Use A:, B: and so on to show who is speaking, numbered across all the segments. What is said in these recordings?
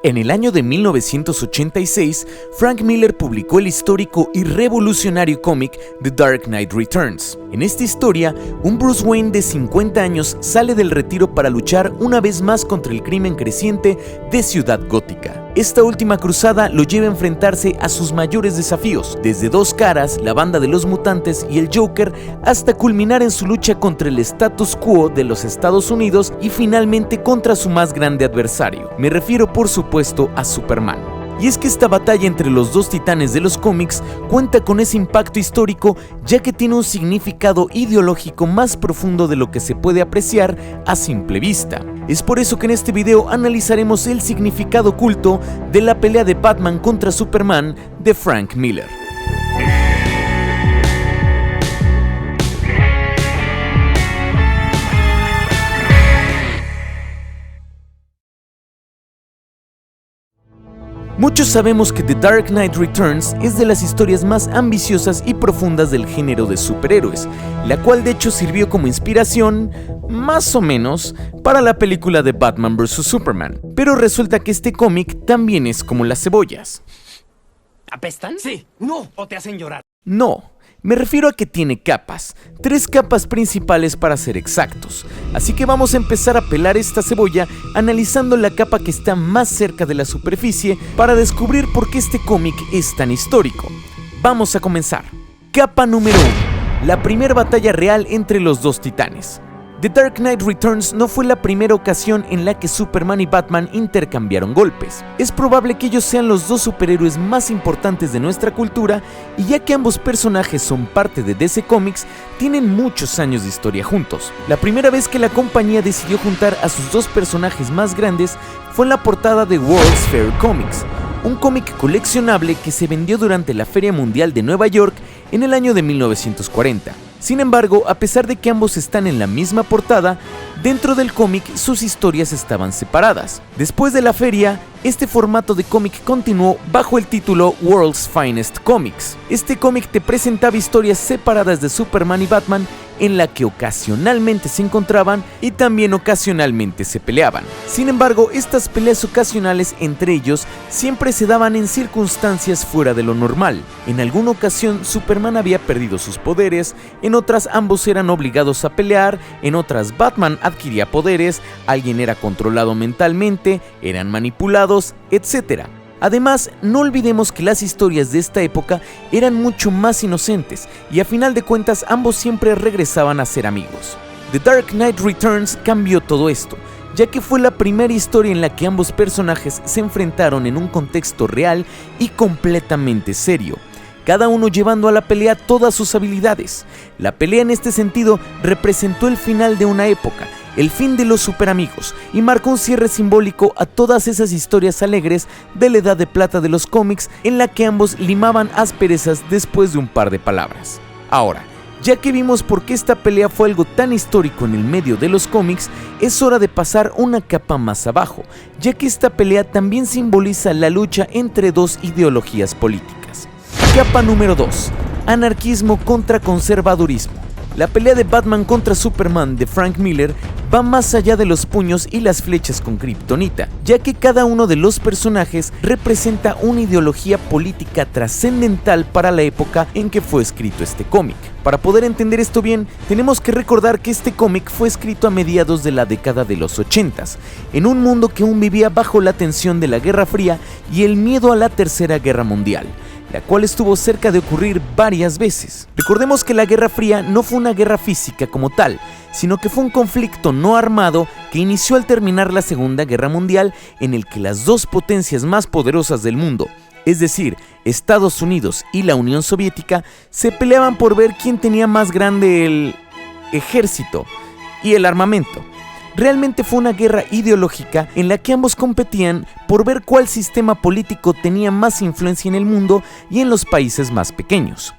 A: En el año de 1986, Frank Miller publicó el histórico y revolucionario cómic The Dark Knight Returns. En esta historia, un Bruce Wayne de 50 años sale del retiro para luchar una vez más contra el crimen creciente de Ciudad Gótica. Esta última cruzada lo lleva a enfrentarse a sus mayores desafíos, desde Dos Caras, la banda de los mutantes y el Joker, hasta culminar en su lucha contra el status quo de los Estados Unidos y finalmente contra su más grande adversario. Me refiero por supuesto a Superman. Y es que esta batalla entre los dos titanes de los cómics cuenta con ese impacto histórico, ya que tiene un significado ideológico más profundo de lo que se puede apreciar a simple vista. Es por eso que en este video analizaremos el significado oculto de la pelea de Batman contra Superman de Frank Miller. Muchos sabemos que The Dark Knight Returns es de las historias más ambiciosas y profundas del género de superhéroes, la cual de hecho sirvió como inspiración, más o menos, para la película de Batman vs Superman. Pero resulta que este cómic también es como las cebollas.
B: ¿Apestan? Sí, no, o te hacen llorar.
A: No. Me refiero a que tiene capas, 3 capas principales para ser exactos, así que vamos a empezar a pelar esta cebolla analizando la capa que está más cerca de la superficie para descubrir por qué este cómic es tan histórico. Vamos a comenzar. Capa número 1, la primera batalla real entre los dos titanes. The Dark Knight Returns no fue la primera ocasión en la que Superman y Batman intercambiaron golpes. Es probable que ellos sean los dos superhéroes más importantes de nuestra cultura, y ya que ambos personajes son parte de DC Comics, tienen muchos años de historia juntos. La primera vez que la compañía decidió juntar a sus dos personajes más grandes fue en la portada de World's Fair Comics, un cómic coleccionable que se vendió durante la Feria Mundial de Nueva York en el año de 1940. Sin embargo, a pesar de que ambos están en la misma portada, dentro del cómic sus historias estaban separadas. Después de la feria, este formato de cómic continuó bajo el título World's Finest Comics. Este cómic te presentaba historias separadas de Superman y Batman, en la que ocasionalmente se encontraban y también ocasionalmente se peleaban. Sin embargo, estas peleas ocasionales entre ellos siempre se daban en circunstancias fuera de lo normal. En alguna ocasión Superman había perdido sus poderes, en otras ambos eran obligados a pelear, en otras Batman adquiría poderes, alguien era controlado mentalmente, eran manipulados, etc. Además, no olvidemos que las historias de esta época eran mucho más inocentes y a final de cuentas ambos siempre regresaban a ser amigos. The Dark Knight Returns cambió todo esto, ya que fue la primera historia en la que ambos personajes se enfrentaron en un contexto real y completamente serio, cada uno llevando a la pelea todas sus habilidades. La pelea en este sentido representó el final de una época, el fin de los superamigos, y marcó un cierre simbólico a todas esas historias alegres de la edad de plata de los cómics, en la que ambos limaban asperezas después de un par de palabras. Ahora, ya que vimos por qué esta pelea fue algo tan histórico en el medio de los cómics, es hora de pasar una capa más abajo, ya que esta pelea también simboliza la lucha entre dos ideologías políticas. Capa número 2. Anarquismo contra conservadurismo. La pelea de Batman contra Superman de Frank Miller va más allá de los puños y las flechas con kriptonita, ya que cada uno de los personajes representa una ideología política trascendental para la época en que fue escrito este cómic. Para poder entender esto bien, tenemos que recordar que este cómic fue escrito a mediados de la década de los 80s, en un mundo que aún vivía bajo la tensión de la Guerra Fría y el miedo a la Tercera Guerra Mundial, la cual estuvo cerca de ocurrir varias veces. Recordemos que la Guerra Fría no fue una guerra física como tal, sino que fue un conflicto no armado que inició al terminar la Segunda Guerra Mundial, en el que las dos potencias más poderosas del mundo, es decir, Estados Unidos y la Unión Soviética, se peleaban por ver quién tenía más grande el ejército y el armamento. Realmente fue una guerra ideológica en la que ambos competían por ver cuál sistema político tenía más influencia en el mundo y en los países más pequeños.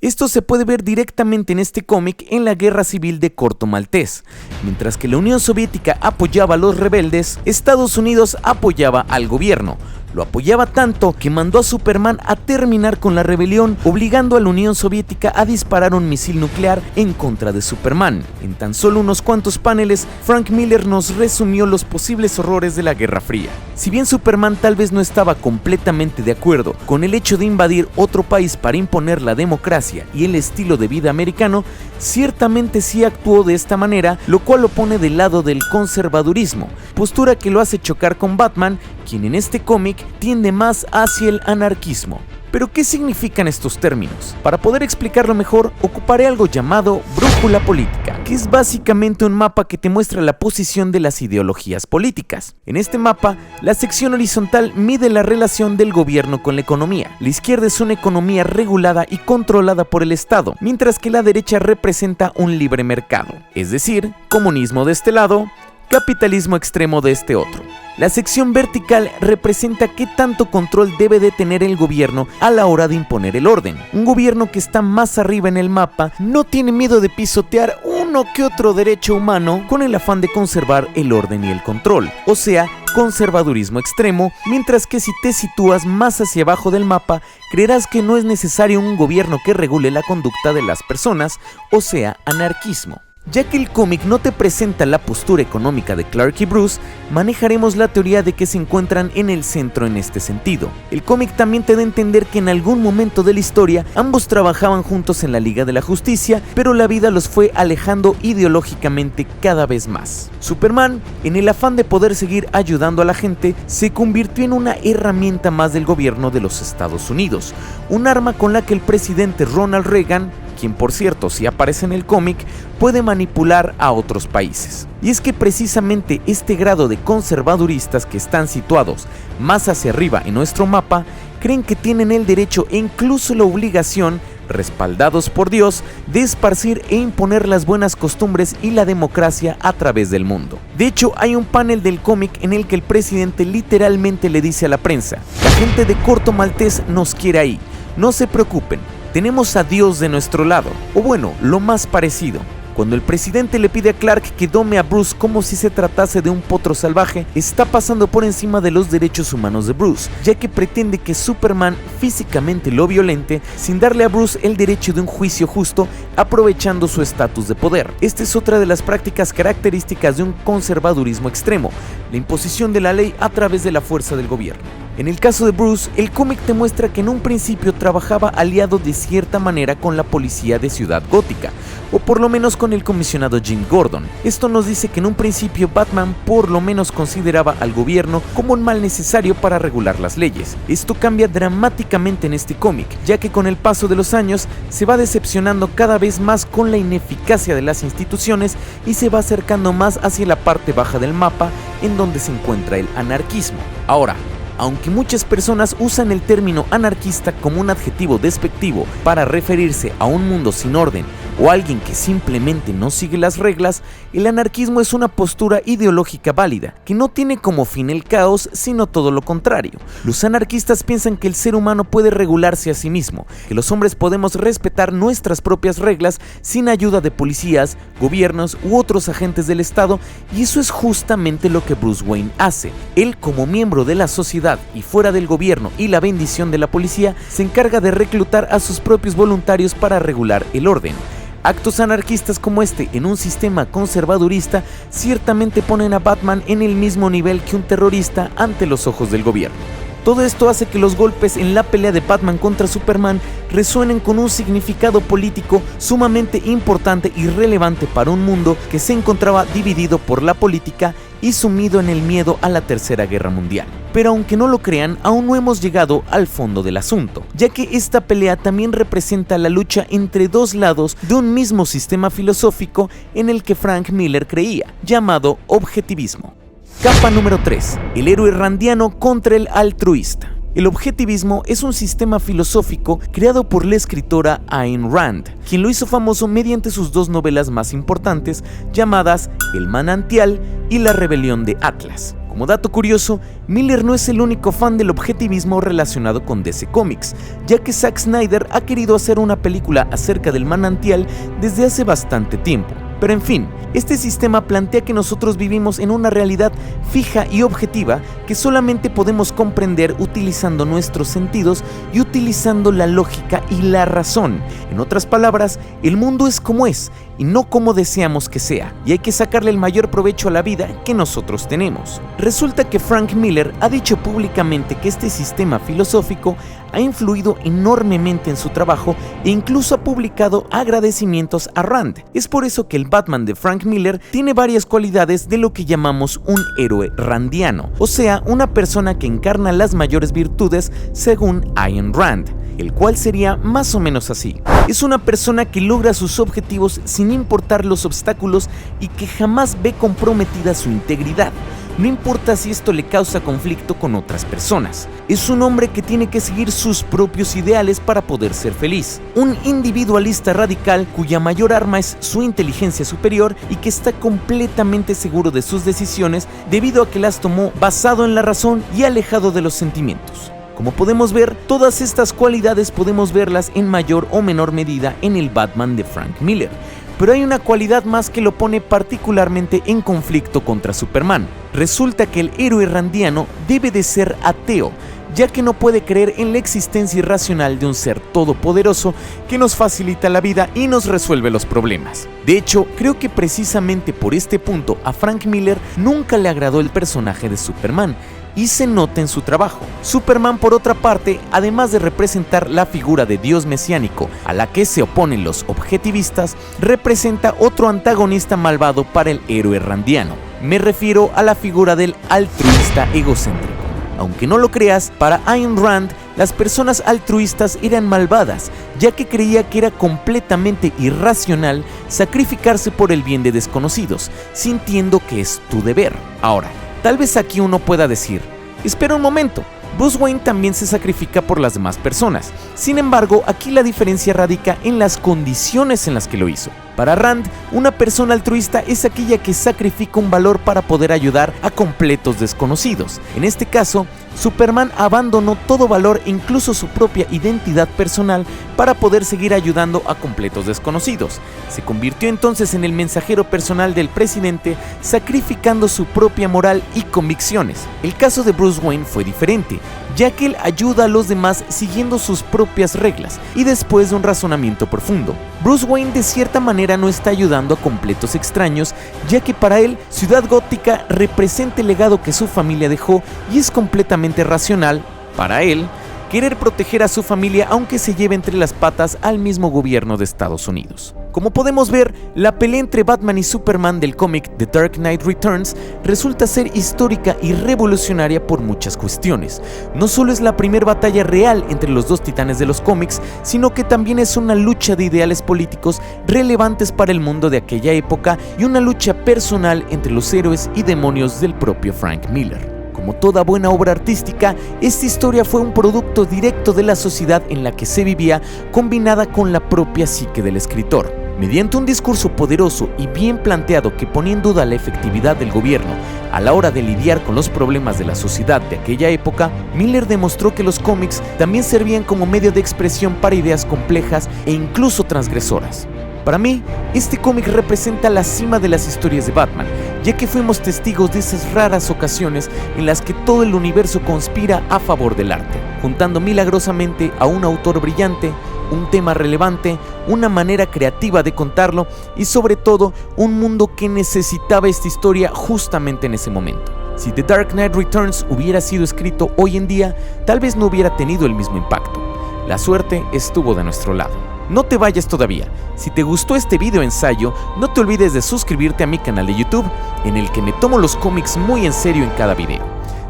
A: Esto se puede ver directamente en este cómic en la Guerra Civil de Corto Maltés. Mientras que la Unión Soviética apoyaba a los rebeldes, Estados Unidos apoyaba al gobierno. Lo apoyaba tanto que mandó a Superman a terminar con la rebelión, obligando a la Unión Soviética a disparar un misil nuclear en contra de Superman. En tan solo unos cuantos paneles, Frank Miller nos resumió los posibles horrores de la Guerra Fría. Si bien Superman tal vez no estaba completamente de acuerdo con el hecho de invadir otro país para imponer la democracia y el estilo de vida americano, ciertamente sí actuó de esta manera, lo cual lo pone del lado del conservadurismo, postura que lo hace chocar con Batman, quien en este cómic tiende más hacia el anarquismo. ¿Pero qué significan estos términos? Para poder explicarlo mejor, ocuparé algo llamado brújula política, que es básicamente un mapa que te muestra la posición de las ideologías políticas. En este mapa, la sección horizontal mide la relación del gobierno con la economía. La izquierda es una economía regulada y controlada por el Estado, mientras que la derecha representa un libre mercado, es decir, comunismo de este lado, capitalismo extremo de este otro. La sección vertical representa qué tanto control debe de tener el gobierno a la hora de imponer el orden. Un gobierno que está más arriba en el mapa no tiene miedo de pisotear uno que otro derecho humano con el afán de conservar el orden y el control, o sea, conservadurismo extremo, mientras que si te sitúas más hacia abajo del mapa, creerás que no es necesario un gobierno que regule la conducta de las personas, o sea, anarquismo. Ya que el cómic no te presenta la postura económica de Clark y Bruce, manejaremos la teoría de que se encuentran en el centro en este sentido. El cómic también te da a entender que en algún momento de la historia ambos trabajaban juntos en la Liga de la Justicia, pero la vida los fue alejando ideológicamente cada vez más. Superman, en el afán de poder seguir ayudando a la gente, se convirtió en una herramienta más del gobierno de los Estados Unidos, un arma con la que el presidente Ronald Reagan, quien por cierto sí aparece en el cómic, puede manipular a otros países. Y es que precisamente este grado de conservaduristas que están situados más hacia arriba en nuestro mapa, creen que tienen el derecho e incluso la obligación, respaldados por Dios, de esparcir e imponer las buenas costumbres y la democracia a través del mundo. De hecho, hay un panel del cómic en el que el presidente literalmente le dice a la prensa: la gente de Corto Maltés nos quiere ahí, no se preocupen, tenemos a Dios de nuestro lado, o bueno, lo más parecido. Cuando el presidente le pide a Clark que dome a Bruce como si se tratase de un potro salvaje, está pasando por encima de los derechos humanos de Bruce, ya que pretende que Superman físicamente lo violente sin darle a Bruce el derecho de un juicio justo, aprovechando su estatus de poder. Esta es otra de las prácticas características de un conservadurismo extremo, la imposición de la ley a través de la fuerza del gobierno. En el caso de Bruce, el cómic te muestra que en un principio trabajaba aliado de cierta manera con la policía de Ciudad Gótica, o por lo menos con el comisionado Jim Gordon. Esto nos dice que en un principio Batman por lo menos consideraba al gobierno como un mal necesario para regular las leyes. Esto cambia dramáticamente en este cómic, ya que con el paso de los años se va decepcionando cada vez más con la ineficacia de las instituciones y se va acercando más hacia la parte baja del mapa en donde se encuentra el anarquismo. Ahora, aunque muchas personas usan el término anarquista como un adjetivo despectivo para referirse a un mundo sin orden o alguien que simplemente no sigue las reglas, el anarquismo es una postura ideológica válida, que no tiene como fin el caos, sino todo lo contrario. Los anarquistas piensan que el ser humano puede regularse a sí mismo, que los hombres podemos respetar nuestras propias reglas sin ayuda de policías, gobiernos u otros agentes del Estado, y eso es justamente lo que Bruce Wayne hace. Él, como miembro de la sociedad y fuera del gobierno y la bendición de la policía, se encarga de reclutar a sus propios voluntarios para regular el orden. Actos anarquistas como este en un sistema conservadurista ciertamente ponen a Batman en el mismo nivel que un terrorista ante los ojos del gobierno. Todo esto hace que los golpes en la pelea de Batman contra Superman resuenen con un significado político sumamente importante y relevante para un mundo que se encontraba dividido por la política y sumido en el miedo a la Tercera Guerra Mundial. Pero aunque no lo crean, aún no hemos llegado al fondo del asunto, ya que esta pelea también representa la lucha entre dos lados de un mismo sistema filosófico en el que Frank Miller creía, llamado objetivismo. Capa número 3. El héroe randiano contra el altruista. El objetivismo es un sistema filosófico creado por la escritora Ayn Rand, quien lo hizo famoso mediante sus dos novelas más importantes llamadas El manantial y La rebelión de Atlas. Como dato curioso, Miller no es el único fan del objetivismo relacionado con DC Comics, ya que Zack Snyder ha querido hacer una película acerca del manantial desde hace bastante tiempo. Pero en fin, este sistema plantea que nosotros vivimos en una realidad fija y objetiva que solamente podemos comprender utilizando nuestros sentidos y utilizando la lógica y la razón. En otras palabras, el mundo es como es y no como deseamos que sea, y hay que sacarle el mayor provecho a la vida que nosotros tenemos. Resulta que Frank Miller ha dicho públicamente que este sistema filosófico ha influido enormemente en su trabajo e incluso ha publicado agradecimientos a Rand. Es por eso que el Batman de Frank Miller tiene varias cualidades de lo que llamamos un héroe randiano, o sea, una persona que encarna las mayores virtudes según Ayn Rand, el cual sería más o menos así. Es una persona que logra sus objetivos sin importar los obstáculos y que jamás ve comprometida su integridad. No importa si esto le causa conflicto con otras personas. Es un hombre que tiene que seguir sus propios ideales para poder ser feliz. Un individualista radical cuya mayor arma es su inteligencia superior y que está completamente seguro de sus decisiones debido a que las tomó basado en la razón y alejado de los sentimientos. Como podemos ver, todas estas cualidades podemos verlas en mayor o menor medida en el Batman de Frank Miller. Pero hay una cualidad más que lo pone particularmente en conflicto contra Superman. Resulta que el héroe randiano debe de ser ateo, ya que no puede creer en la existencia irracional de un ser todopoderoso que nos facilita la vida y nos resuelve los problemas. De hecho, creo que precisamente por este punto a Frank Miller nunca le agradó el personaje de Superman, y se nota en su trabajo. Superman, por otra parte, además de representar la figura de Dios mesiánico a la que se oponen los objetivistas, representa otro antagonista malvado para el héroe randiano. Me refiero a la figura del altruista egocéntrico. Aunque no lo creas, para Ayn Rand, las personas altruistas eran malvadas, ya que creía que era completamente irracional sacrificarse por el bien de desconocidos, sintiendo que es tu deber. Ahora, tal vez aquí uno pueda decir, espera un momento, Bruce Wayne también se sacrifica por las demás personas. Sin embargo, aquí la diferencia radica en las condiciones en las que lo hizo. Para Rand, una persona altruista es aquella que sacrifica un valor para poder ayudar a completos desconocidos. En este caso, Superman abandonó todo valor, incluso su propia identidad personal, para poder seguir ayudando a completos desconocidos. Se convirtió entonces en el mensajero personal del presidente, sacrificando su propia moral y convicciones. El caso de Bruce Wayne fue diferente, ya que él ayuda a los demás siguiendo sus propias reglas y después de un razonamiento profundo. Bruce Wayne de cierta manera no está ayudando a completos extraños, ya que para él Ciudad Gótica representa el legado que su familia dejó y es completamente racional, para él, querer proteger a su familia aunque se lleve entre las patas al mismo gobierno de Estados Unidos. Como podemos ver, la pelea entre Batman y Superman del cómic The Dark Knight Returns resulta ser histórica y revolucionaria por muchas cuestiones. No solo es la primera batalla real entre los dos titanes de los cómics, sino que también es una lucha de ideales políticos relevantes para el mundo de aquella época y una lucha personal entre los héroes y demonios del propio Frank Miller. Como toda buena obra artística, esta historia fue un producto directo de la sociedad en la que se vivía, combinada con la propia psique del escritor. Mediante un discurso poderoso y bien planteado que ponía en duda la efectividad del gobierno a la hora de lidiar con los problemas de la sociedad de aquella época, Miller demostró que los cómics también servían como medio de expresión para ideas complejas e incluso transgresoras. Para mí, este cómic representa la cima de las historias de Batman, ya que fuimos testigos de esas raras ocasiones en las que todo el universo conspira a favor del arte, juntando milagrosamente a un autor brillante, un tema relevante, una manera creativa de contarlo y sobre todo un mundo que necesitaba esta historia justamente en ese momento. Si The Dark Knight Returns hubiera sido escrito hoy en día, tal vez no hubiera tenido el mismo impacto. La suerte estuvo de nuestro lado. No te vayas todavía. Si te gustó este video ensayo, no te olvides de suscribirte a mi canal de YouTube, en el que me tomo los cómics muy en serio en cada video.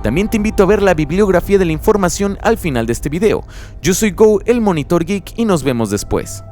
A: También te invito a ver la bibliografía de la información al final de este video. Yo soy Go, el Monitor Geek, y nos vemos después.